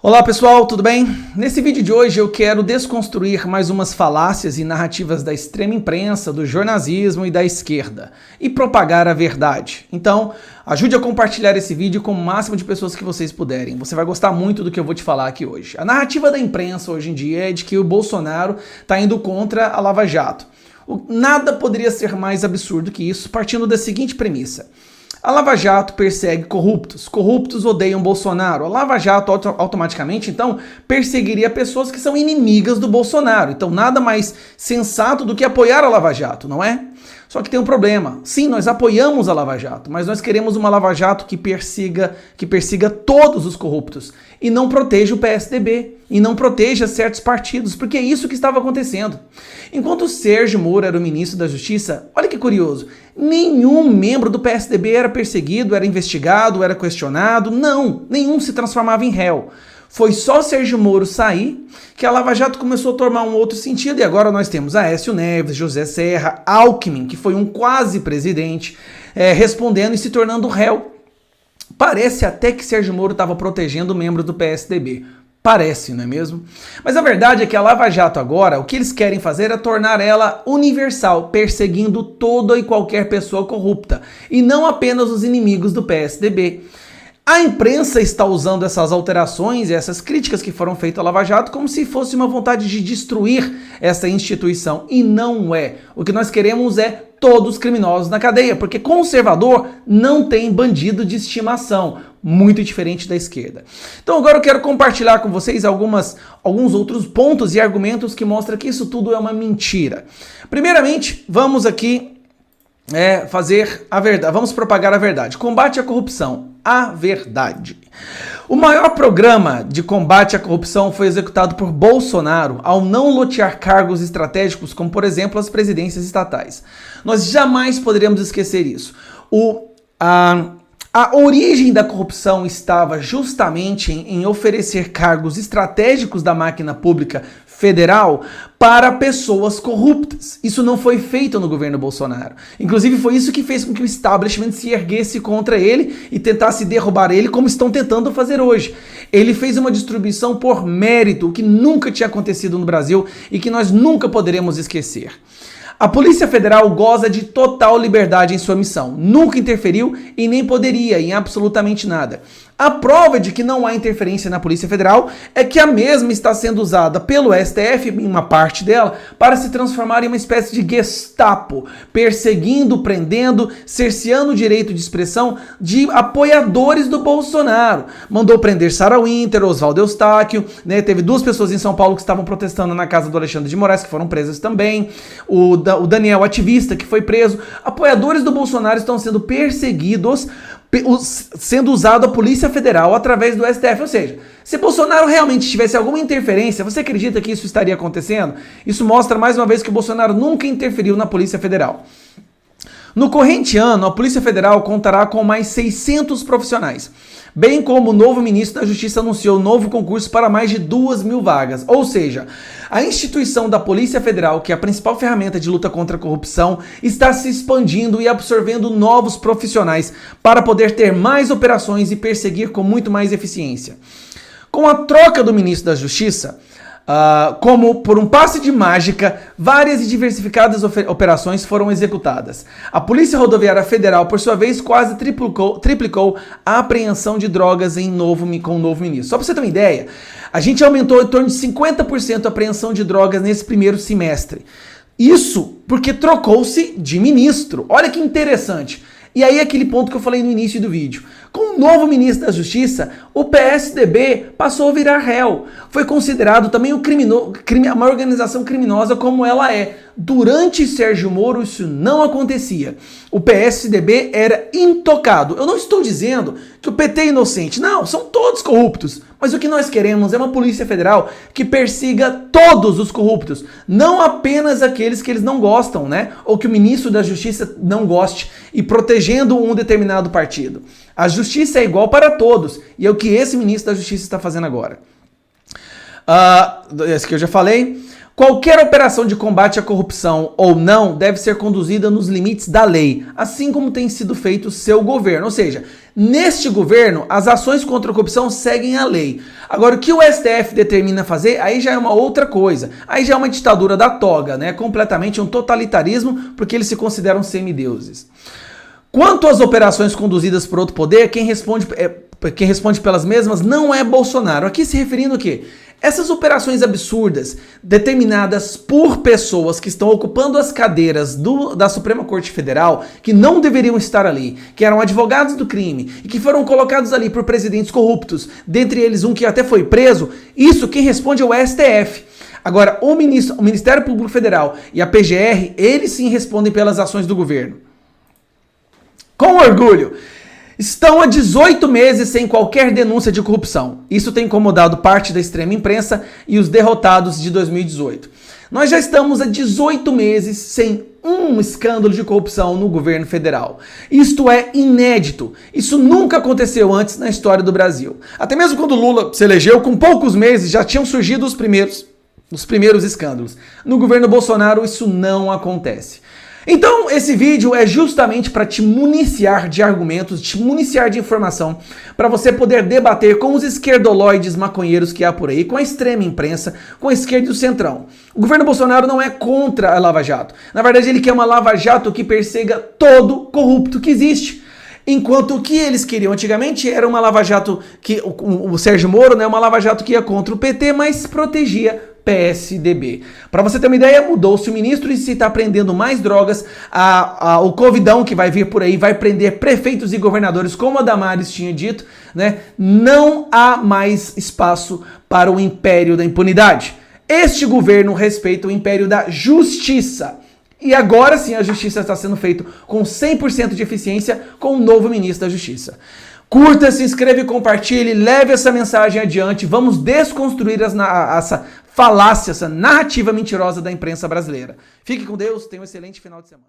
Olá pessoal, tudo bem? Nesse vídeo de hoje eu quero desconstruir mais umas falácias e narrativas da extrema imprensa, do jornalismo e da esquerda e propagar a verdade. Então, ajude a compartilhar esse vídeo com o máximo de pessoas que vocês puderem. Você vai gostar muito do que eu vou te falar aqui hoje. A narrativa da imprensa hoje em dia é de que o Bolsonaro está indo contra a Lava Jato. Nada poderia ser mais absurdo que isso, partindo da seguinte premissa. A Lava Jato persegue corruptos. Corruptos odeiam Bolsonaro. A Lava Jato automaticamente, então, perseguiria pessoas que são inimigas do Bolsonaro. Então, nada mais sensato do que apoiar a Lava Jato, não é? Só que tem um problema. Sim, nós apoiamos a Lava Jato, mas nós queremos uma Lava Jato que persiga todos os corruptos e não proteja o PSDB e não proteja certos partidos, porque é isso que estava acontecendo. Enquanto o Sérgio Moro era o ministro da Justiça, olha que curioso, nenhum membro do PSDB era perseguido, era investigado, era questionado, não, nenhum se transformava em réu. Foi só Sérgio Moro sair que a Lava Jato começou a tomar um outro sentido e agora nós temos Aécio Neves, José Serra, Alckmin, que foi um quase presidente, respondendo e se tornando réu. Parece até que Sérgio Moro estava protegendo membros do PSDB. Parece, não é mesmo? Mas a verdade é que a Lava Jato agora, o que eles querem fazer é tornar ela universal, perseguindo toda e qualquer pessoa corrupta, e não apenas os inimigos do PSDB. A imprensa está usando essas alterações e essas críticas que foram feitas à Lava Jato como se fosse uma vontade de destruir essa instituição, e não é. O que nós queremos é todos criminosos na cadeia, porque conservador não tem bandido de estimação, muito diferente da esquerda. Então agora eu quero compartilhar com vocês alguns outros pontos e argumentos que mostram que isso tudo é uma mentira. Primeiramente, vamos aqui fazer a verdade, vamos propagar a verdade. Combate à corrupção, a verdade. O maior programa de combate à corrupção foi executado por Bolsonaro ao não lotear cargos estratégicos, como por exemplo as presidências estatais. Nós jamais poderíamos esquecer isso. A origem da corrupção estava justamente em oferecer cargos estratégicos da máquina pública federal para pessoas corruptas. Isso não foi feito no governo Bolsonaro. Inclusive foi isso que fez com que o establishment se erguesse contra ele e tentasse derrubar ele, como estão tentando fazer hoje. Ele fez uma distribuição por mérito, o que nunca tinha acontecido no Brasil e que nós nunca poderemos esquecer. A Polícia Federal goza de total liberdade em sua missão, nunca interferiu e nem poderia em absolutamente nada. A prova de que não há interferência na Polícia Federal é que a mesma está sendo usada pelo STF, em uma parte dela, para se transformar em uma espécie de Gestapo, perseguindo, prendendo, cerceando o direito de expressão de apoiadores do Bolsonaro. Mandou prender Sarah Winter, Oswaldo Eustáquio, né? Teve duas pessoas em São Paulo que estavam protestando na casa do Alexandre de Moraes, que foram presas também. O Daniel, ativista, que foi preso. Apoiadores do Bolsonaro estão sendo perseguidos, sendo usado a Polícia Federal através do STF, ou seja, se Bolsonaro realmente tivesse alguma interferência, você acredita que isso estaria acontecendo? Isso mostra mais uma vez que o Bolsonaro nunca interferiu na Polícia Federal. No corrente ano, a Polícia Federal contará com mais 600 profissionais, bem como o novo ministro da Justiça anunciou novo concurso para mais de 2.000 vagas. Ou seja, a instituição da Polícia Federal, que é a principal ferramenta de luta contra a corrupção, está se expandindo e absorvendo novos profissionais para poder ter mais operações e perseguir com muito mais eficiência. Com a troca do ministro da Justiça, como por um passe de mágica, várias e diversificadas operações foram executadas. A Polícia Rodoviária Federal, por sua vez, quase triplicou a apreensão de drogas com o novo ministro. Só para você ter uma ideia, a gente aumentou em torno de 50% a apreensão de drogas nesse primeiro semestre. Isso porque trocou-se de ministro. Olha que interessante. E aí aquele ponto que eu falei no início do vídeo. Com o novo ministro da Justiça, o PSDB passou a virar réu. Foi considerado também uma organização criminosa como ela é. Durante Sérgio Moro isso não acontecia. O PSDB era intocado. Eu não estou dizendo que o PT é inocente. Não, são todos corruptos. Mas o que nós queremos é uma Polícia Federal que persiga todos os corruptos. Não apenas aqueles que eles não gostam, né? Ou que o ministro da Justiça não goste. E protegendo um determinado partido. A justiça é igual para todos. E é o que esse ministro da Justiça está fazendo agora. Esse que eu já falei. Qualquer operação de combate à corrupção ou não deve ser conduzida nos limites da lei, assim como tem sido feito o seu governo. Ou seja, neste governo, as ações contra a corrupção seguem a lei. Agora, o que o STF determina fazer, aí já é uma outra coisa. Aí já é uma ditadura da toga, né? Completamente um totalitarismo, porque eles se consideram semideuses. Quanto às operações conduzidas por outro poder, quem responde pelas mesmas não é Bolsonaro. Aqui se referindo o quê? Essas operações absurdas, determinadas por pessoas que estão ocupando as cadeiras da Suprema Corte Federal, que não deveriam estar ali, que eram advogados do crime e que foram colocados ali por presidentes corruptos, dentre eles um que até foi preso, isso quem responde é o STF. Agora, o Ministério Público Federal e a PGR, eles sim respondem pelas ações do governo. Com orgulho, estão há 18 meses sem qualquer denúncia de corrupção. Isso tem incomodado parte da extrema imprensa e os derrotados de 2018. Nós já estamos há 18 meses sem um escândalo de corrupção no governo federal. Isto é inédito. Isso nunca aconteceu antes na história do Brasil. Até mesmo quando Lula se elegeu, com poucos meses já tinham surgido os primeiros escândalos. No governo Bolsonaro isso não acontece. Então, esse vídeo é justamente para te municiar de argumentos, te municiar de informação, para você poder debater com os esquerdoloides maconheiros que há por aí, com a extrema imprensa, com a esquerda e o centrão. O governo Bolsonaro não é contra a Lava Jato. Na verdade, ele quer uma Lava Jato que persiga todo corrupto que existe. Enquanto o que eles queriam antigamente era uma Lava Jato que o Sérgio Moro, né, uma Lava Jato que ia contra o PT, mas protegia PSDB. Para você ter uma ideia, mudou-se o ministro e se está prendendo mais drogas. O Covidão que vai vir por aí vai prender prefeitos e governadores, como a Damares tinha dito, né? Não há mais espaço para o império da impunidade. Este governo respeita o império da justiça. E agora sim a justiça está sendo feita com 100% de eficiência com o novo ministro da Justiça. Curta, se inscreva e compartilhe, leve essa mensagem adiante. Vamos desconstruir essa falácia, essa narrativa mentirosa da imprensa brasileira. Fique com Deus, tenha um excelente final de semana.